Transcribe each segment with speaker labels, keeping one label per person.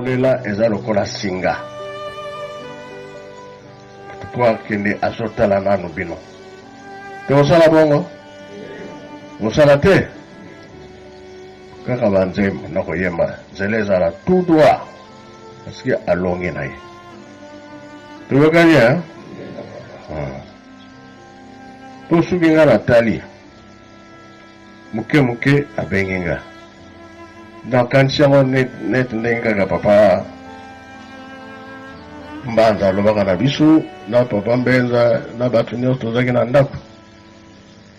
Speaker 1: kolela eza lokola singa po akende azotala nanu bino te osala bongo osala te kaka banzembo na koyemba nzela ezala tout droit parce que alongi na ye toyokani po soki nga natali muke abengi nga nakanisi yango neti ndenge kaka papa mbanza alobaka na biso na papa mbenza na bato nyonso tozalaki na ndako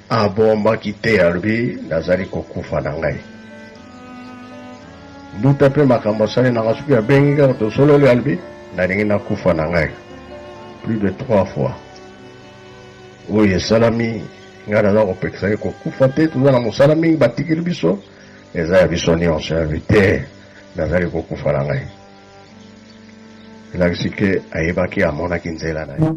Speaker 1: abombaki te alobi nazali kokufa na ngai mbuta mpe makambo asali nanga soki abengi kaka tosololi alobi nalingi nakufa na ngai plus de 3 fois oyo esalami ngai naza kopekisaki kokufa te toza na mosala mingi batikili biso eza ya biso nyonso yabi te nazali kokufa na ngai elakisi ke ayebaki amonaki nzela na ye